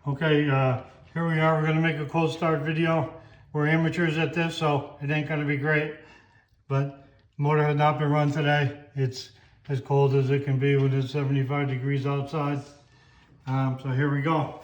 Okay, here we are. We're going to make a cold start video. We're amateurs at this, so it ain't going to be great. But motor has not been run today. It's as cold as it can be when it's 75 degrees outside. So here we go.